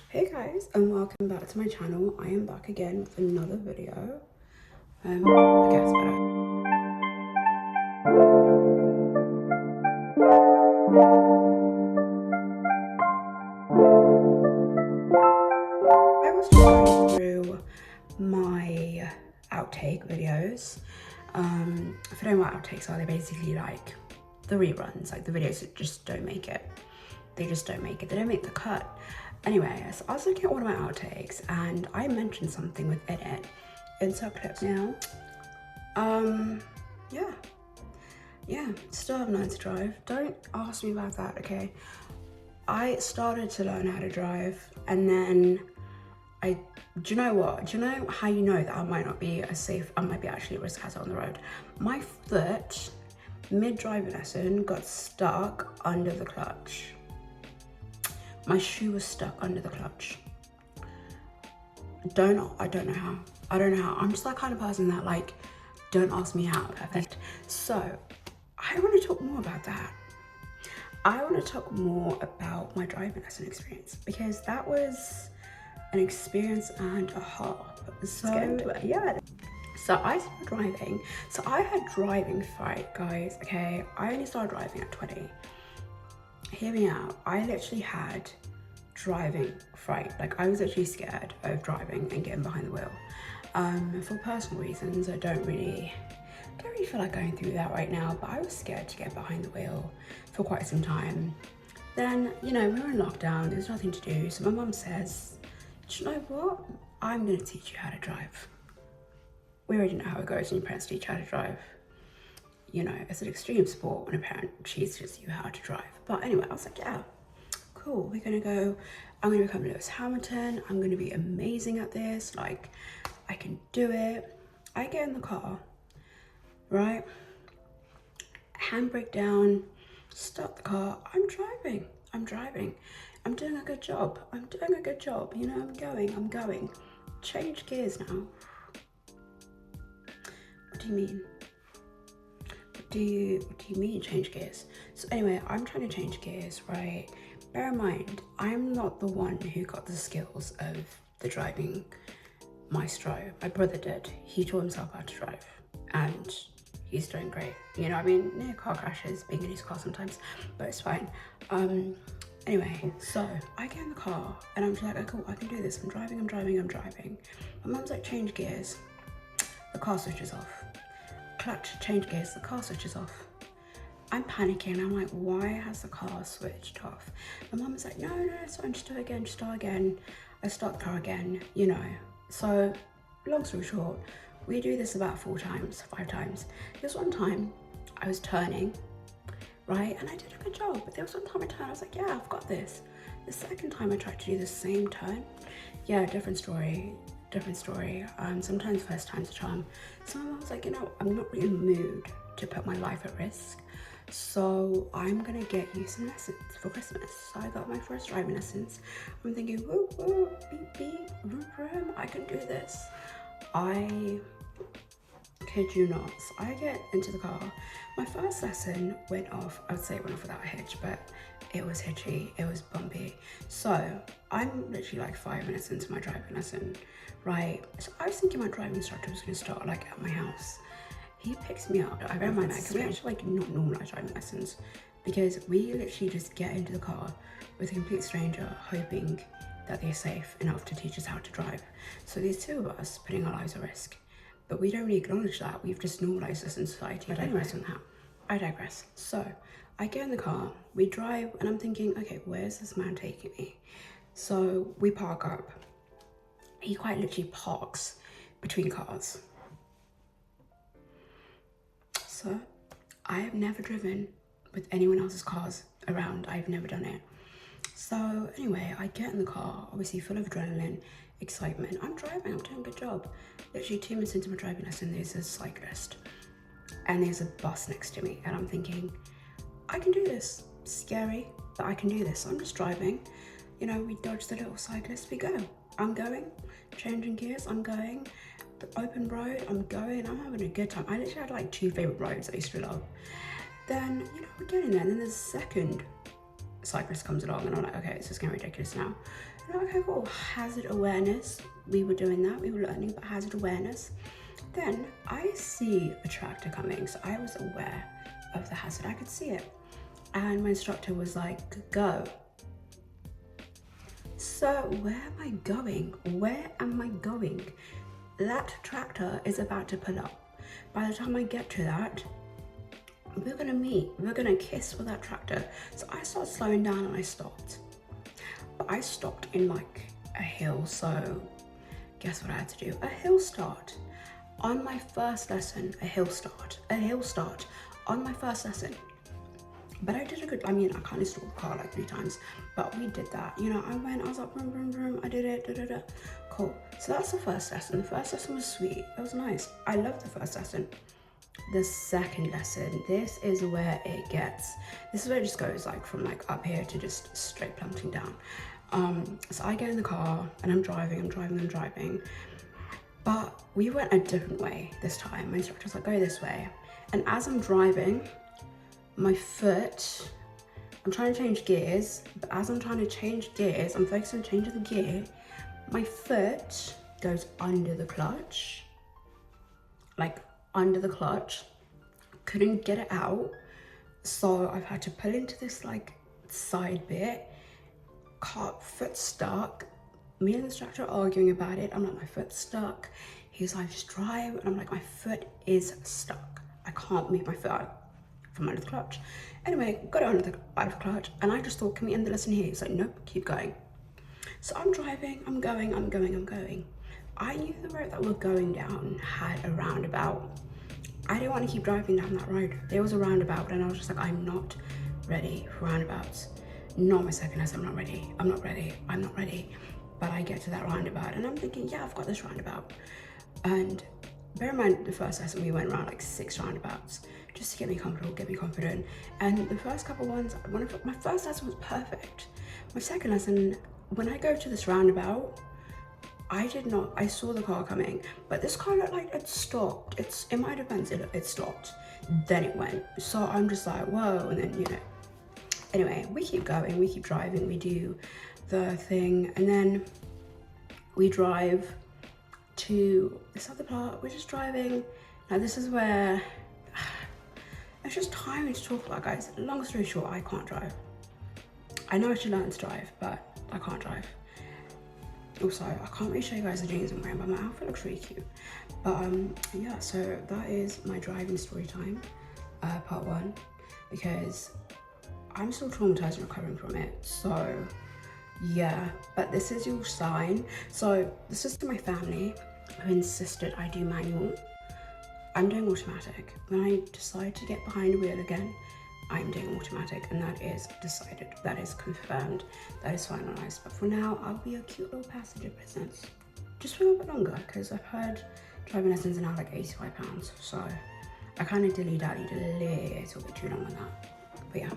Hey guys, and welcome back to my channel. I am back again with another video. I guess better. I was just going through my outtake videos. If you don't know what outtakes are, they're basically like the reruns, like the videos that just don't make it. They just don't make it. They don't make the cut. Anyway, so I was looking at one of my outtakes and I mentioned something within it. Insert clips now. Yeah, still have learned to drive. Don't ask me about that, okay? I started to learn how to drive and then do you know what? Do you know how you know that I might not be as safe, I might be actually a risk hazard on the road? My foot, mid-driving lesson, got stuck under the clutch. My shoe was stuck under the clutch. I don't know how. I'm just that kind of person that like, don't ask me how. Perfect. So I want to talk more about that. I want to talk more about my driving lesson experience because that was an experience and a half. So yeah. So I started driving. So I had driving fright, guys. Okay, I only started driving at 20. Hear me out. I literally had driving fright. Like I was actually scared of driving and getting behind the wheel. For personal reasons, I don't really feel like going through that right now, but I was scared to get behind the wheel for quite some time. Then, you know, we were in lockdown, there's nothing to do, so my mum says, do you know what? I'm gonna teach you how to drive. We already know how it goes when your parents teach you how to drive. You know, it's an extreme sport when a parent teaches you how to drive. But anyway, I was like, yeah, cool, I'm gonna become Lewis Hamilton, I'm gonna be amazing at this, like, I can do it. I get in the car, right? Handbrake down, start the car, I'm driving. I'm doing a good job, you know, I'm going. Change gears now. What do you mean? What do you mean change gears? So anyway, I'm trying to change gears, right? Bear in mind, I'm not the one who got the skills of the driving maestro. My brother did. He taught himself how to drive and he's doing great. You know, I mean, near car crashes, being in his car sometimes, but it's fine. Anyway, so I get in the car and I'm just like, oh cool, I can do this. I'm driving. My mum's like, change gears. The car switches off. Clutch, change gears, the car switches off. I'm panicking. I'm like, why has the car switched off? My mum is like, no, it's fine, just start again. I start the car again, you know. So, long story short, we do this about 5 times. There's one time I was turning, right? And I did a good job. But there was one time I turned, I was like, yeah, I've got this. The second time I tried to do the same turn, yeah, different story. Sometimes first time's a charm. So my mum was like, you know, I'm not really in the mood to put my life at risk. So I'm gonna get you some lessons for Christmas. So I got my first driving lessons. I'm thinking, woo, woo, beep, beep, vroom, vroom, I can do this. I kid you not. So I get into the car. My first lesson went off, I would say it went off without a hitch, but it was hitchy, it was bumpy. So I'm literally like 5 minutes into my driving lesson, right? So I was thinking my driving instructor was gonna start like at my house. He picks me up. I bear in mind that we actually like not normalize driving lessons because we literally just get into the car with a complete stranger hoping that they're safe enough to teach us how to drive. So there's 2 of us putting our lives at risk, but we don't really acknowledge that. We've just normalized this in society. I digress. So I get in the car, we drive, and I'm thinking, okay, where's this man taking me? So we park up. He quite literally parks between cars. So I have never driven with anyone else's cars around. I've never done it. So anyway, I get in the car, obviously full of adrenaline, excitement. I'm driving, I'm doing a good job. Literally 2 minutes into my driving lesson, there's a cyclist and there's a bus next to me. And I'm thinking, I can do this. Scary, but I can do this. So I'm just driving. You know, we dodge the little cyclist, we go. I'm going, changing gears, I'm going. The open road, I'm going, I'm having a good time. I literally had like 2 favorite roads I used to love. Then, you know, we're getting there, and then there's a second cyclist comes along, and I'm like, okay, it's just getting ridiculous now. Okay, cool. Hazard awareness. We were doing that. We were learning about hazard awareness. Then I see a tractor coming, so I was aware of the hazard. I could see it. And my instructor was like, go. So where am I going? Where am I going? That tractor is about to pull up. By the time I get to that, we're gonna meet. We're gonna kiss with that tractor. So I started slowing down and I stopped. But I stopped in like a hill, so guess what I had to do? A hill start. On my first lesson, a hill start on my first lesson. But I did a good, I mean, I kind of stalled the car like 3 times, but we did that. You know, I was like, vroom, vroom, vroom, I did it, Cool. So that's the first lesson. The first lesson was sweet. It was nice. I loved the first lesson. The second lesson, this is where it just goes like from like up here to just straight plummeting down. So I get in the car and I'm driving. But we went a different way this time. My instructor was like, go this way. And as I'm driving, my foot, I'm trying to change gears, but as I'm trying to change gears, I'm focusing on changing the gear, my foot goes under the clutch, like under the clutch, couldn't get it out. So I've had to pull into this like side bit, foot stuck. Me and the instructor are arguing about it. I'm like, my foot's stuck. He's like, just drive. And I'm like, my foot is stuck. I can't move my foot out from under the clutch. Anyway, got it out of the clutch. And I just thought, can we end the lesson here? He's like, nope, keep going. So I'm driving, I'm going. I knew the road that we're going down had a roundabout. I didn't want to keep driving down that road. There was a roundabout and I was just like, I'm not ready for roundabouts. Not my second lesson, I'm not ready. But I get to that roundabout and I'm thinking, yeah, I've got this roundabout. And bear in mind, the first lesson we went around like 6 roundabouts just to get me comfortable, get me confident. And the first couple ones, my first lesson was perfect. My second lesson, when I go to this roundabout, I saw the car coming, but this car looked like it stopped. In my defense, it stopped. Then it went. So I'm just like, whoa, and then, you know. Anyway, we keep going, we keep driving, we do the thing, and then we drive to this other part. We're just driving. Now this is where it's just tiring to talk about, guys. Long story short, I can't drive. I know I should learn to drive, but I can't drive. Also, I can't really show you guys the jeans I'm wearing, but my outfit looks really cute. But yeah, so that is my driving story time, part 1, because I'm still traumatized and recovering from it. So yeah, but this is your sign. So this is to my family who insisted I do manual. I'm doing automatic. When I decide to get behind the wheel again, I'm doing automatic, and that is decided, that is confirmed, that is finalized. But for now, I'll be a cute little passenger princess. Just for a little bit longer, because I've heard driving lessons are now like £85, so I kind of dilly-dallied a little bit too long on that. But yeah.